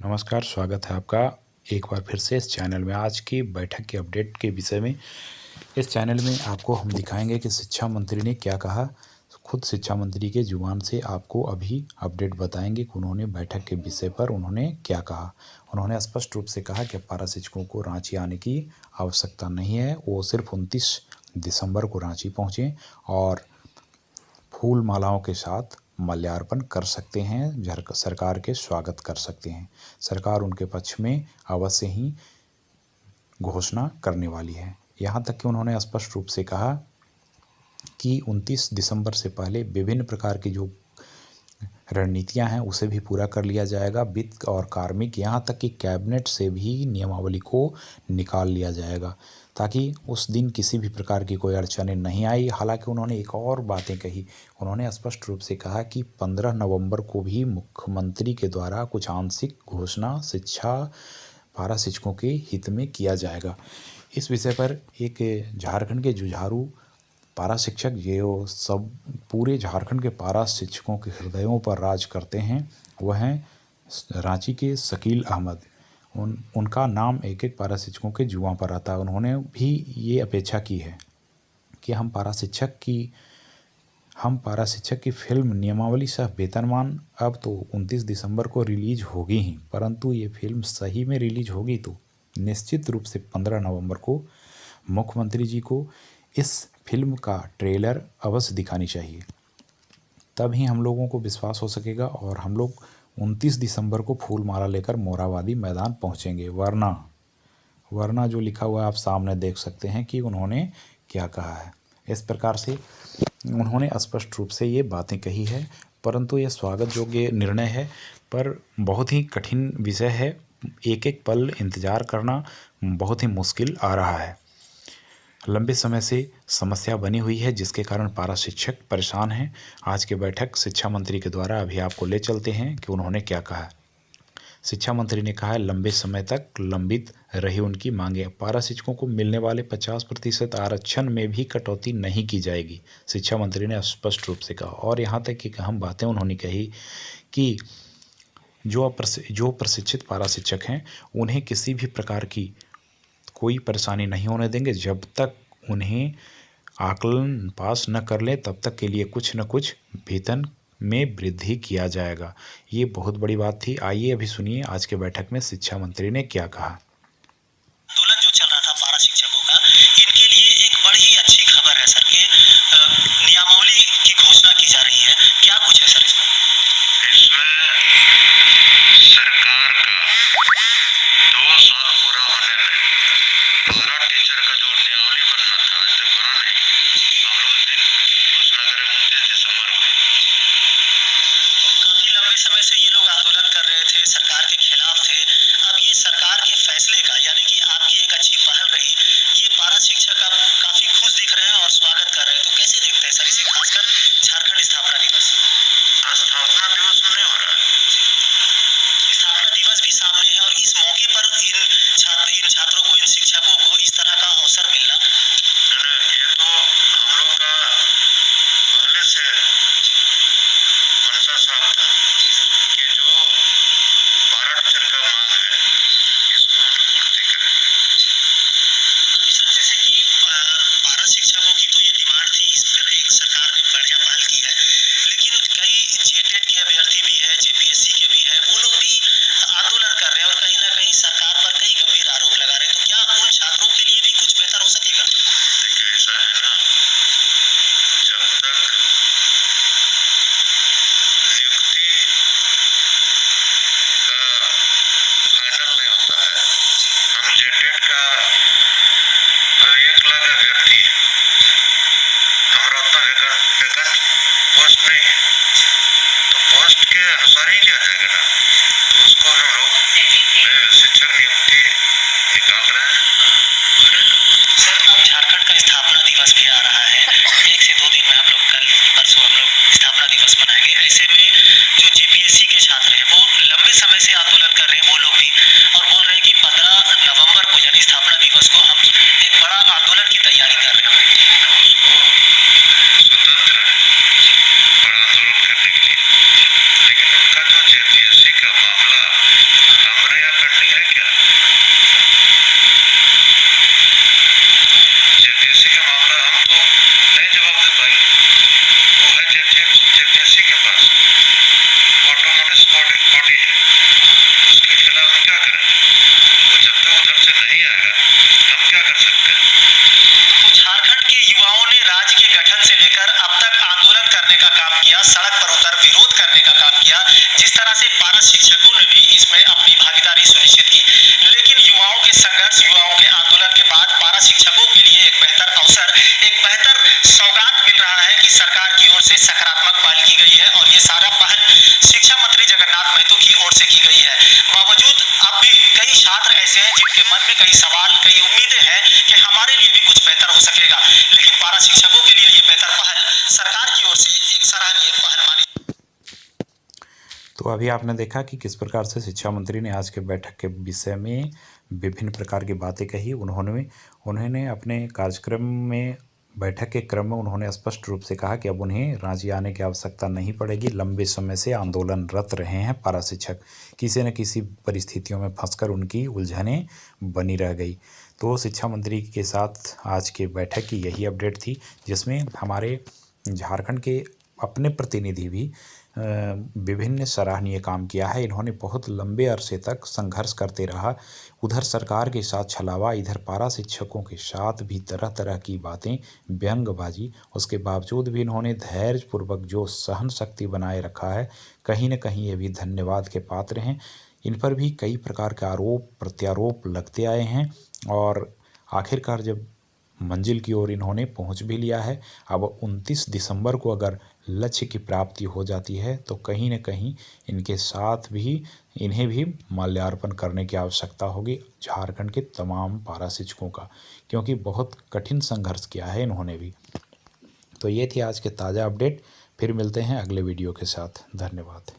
नमस्कार, स्वागत है आपका एक बार फिर से इस चैनल में। आज की बैठक के अपडेट के विषय में इस चैनल में आपको हम दिखाएंगे कि शिक्षा मंत्री ने क्या कहा। खुद शिक्षा मंत्री के जुबान से आपको अभी अपडेट बताएंगे कि उन्होंने बैठक के विषय पर उन्होंने क्या कहा। उन्होंने स्पष्ट रूप से कहा कि पारा शिक्षकों को रांची आने की आवश्यकता नहीं है, वो सिर्फ 29 दिसंबर को रांची पहुँचें और फूल मालाओं के साथ माल्यार्पण कर सकते हैं, सरकार के स्वागत कर सकते हैं। सरकार उनके पक्ष में अवश्य ही घोषणा करने वाली है। यहाँ तक कि उन्होंने स्पष्ट रूप से कहा कि 29 दिसंबर से पहले विभिन्न प्रकार की जो रणनीतियां हैं उसे भी पूरा कर लिया जाएगा। वित्त और कार्मिक, यहाँ तक कि कैबिनेट से भी नियमावली को निकाल लिया जाएगा ताकि उस दिन किसी भी प्रकार की कोई अड़चनें नहीं आई। हालांकि उन्होंने एक और बातें कही। उन्होंने स्पष्ट रूप से कहा कि 15 नवंबर को भी मुख्यमंत्री के द्वारा कुछ आंशिक घोषणा शिक्षा पारा शिक्षकों के हित में किया जाएगा। इस विषय पर एक झारखंड के जुझारू पारा शिक्षक जो सब पूरे झारखंड के पारा शिक्षकों के हृदयों पर राज करते हैं, वह हैं रांची के शकील अहमद। उनका नाम एक एक पारा शिक्षकों के जुबां पर आता है। उन्होंने भी ये अपेक्षा की है कि हम पारा शिक्षक की फिल्म नियमावली सह वेतनमान अब तो 29 दिसंबर को रिलीज होगी ही, परंतु ये फिल्म सही में रिलीज होगी तो निश्चित रूप से 15 नवंबर को मुख्यमंत्री जी को इस फिल्म का ट्रेलर अवश्य दिखानी चाहिए। तब ही हम लोगों को विश्वास हो सकेगा और हम लोग 29 दिसंबर को फूल माला लेकर मोरहाबादी मैदान पहुंचेंगे। वरना जो लिखा हुआ है आप सामने देख सकते हैं कि उन्होंने क्या कहा है। इस प्रकार से उन्होंने स्पष्ट रूप से ये बातें कही है, परंतु ये स्वागत योग्य निर्णय है, पर बहुत ही कठिन विषय है। एक एक पल इंतज़ार करना बहुत ही मुश्किल आ रहा है। लंबे समय से समस्या बनी हुई है जिसके कारण पारा शिक्षक परेशान हैं। आज की बैठक शिक्षा मंत्री के द्वारा अभी आपको ले चलते हैं कि उन्होंने क्या कहा। शिक्षा मंत्री ने कहा है लंबे समय तक लंबित रही उनकी मांगे। पारा शिक्षकों को मिलने वाले 50% आरक्षण में भी कटौती नहीं की जाएगी, शिक्षा मंत्री ने स्पष्ट रूप से कहा। और यहाँ तक कि अहम बातें उन्होंने कही कि जो प्रशिक्षित पारा शिक्षक हैं उन्हें किसी भी प्रकार की कोई परेशानी नहीं होने देंगे। जब तक उन्हें आकलन पास न कर ले तब तक के लिए कुछ न कुछ वेतन में वृद्धि किया जाएगा। ये बहुत बड़ी बात थी। आइए अभी सुनिए आज के बैठक में शिक्षा मंत्री ने क्या कहा। आंदोलन जो चल रहा था पारा शिक्षकों का, इनके लिए एक बड़ी ही अच्छी खबर है सर कि नियमावली की घोषणा की जा रही है। क्या कुछ है सर इसमें सरकार का 2 साल पूरा होने में पारा टीचर का जो नियमावली बनना था आज तक बना नहीं। हम लोग दिन घोषणा करें 29 दिसंबर को। तो काफी लंबे समय से ये लोग आंदोलन कर रहे थे, सरकार के खिलाफ थे। अब ये सरकार के फैसले का यानी कि आपकी एक अच्छी पहल रही, ये पारा शिक्षक अब काफी खुश दिख रहे हैं और स्वागत कर रहे हैं। तो कैसे देखते हैं सर इसे, खासकर झारखंड स्थापना दिवस? स्थापना दिवस नहीं हो रहा है, स्थापना दिवस भी सामने है और इस मौके पर इन छात्रों को, इन शिक्षकों को इस तरह का अवसर मिलना, ये तो हम लोग का पहले से मंशा साफ था कि जो पारा से सकारात्मक पहल की गई है और ये सारा पहल शिक्षा मंत्री जगन्नाथ महतो की ओर से की गई है। बावजूद अब भी कई छात्र ऐसे हैं जिनके मन में कई सवाल, कई उम्मीदें हैं कि हमारे लिए भी कुछ बेहतर हो सकेगा, लेकिन पारा शिक्षकों के लिए ये बेहतर पहल सरकार की ओर से एक सराहनीय पहल मानी। तो अभी आपने देखा कि किस प्रकार से शिक्षा मंत्री ने आज के बैठक के विषय में विभिन्न प्रकार की बातें कही। उन्होंने अपने कार्यक्रम में, बैठक के क्रम में उन्होंने स्पष्ट रूप से कहा कि अब उन्हें रांची आने की आवश्यकता नहीं पड़ेगी। लंबे समय से आंदोलनरत रहे हैं पारा शिक्षक, किसी न किसी परिस्थितियों में फंसकर उनकी उलझनें बनी रह गई। तो शिक्षा मंत्री के साथ आज के बैठक की यही अपडेट थी, जिसमें हमारे झारखंड के अपने प्रतिनिधि भी विभिन्न सराहनीय काम किया है। इन्होंने बहुत लंबे अरसे तक संघर्ष करते रहा, उधर सरकार के साथ छलावा, इधर पारा शिक्षकों के साथ भी तरह तरह की बातें, व्यंग्यबाजी। उसके बावजूद भी इन्होंने धैर्यपूर्वक जो सहन शक्ति बनाए रखा है, कहीं न कहीं ये भी धन्यवाद के पात्र हैं। इन पर भी कई प्रकार के आरोप प्रत्यारोप लगते आए हैं और आखिरकार जब मंजिल की ओर इन्होंने पहुंच भी लिया है। अब 29 दिसंबर को अगर लक्ष्य की प्राप्ति हो जाती है तो कहीं न कहीं इनके साथ भी इन्हें भी माल्यार्पण करने की आवश्यकता होगी झारखंड के तमाम पारा शिक्षकों का, क्योंकि बहुत कठिन संघर्ष किया है इन्होंने भी। तो ये थी आज के ताज़ा अपडेट। फिर मिलते हैं अगले वीडियो के साथ। धन्यवाद।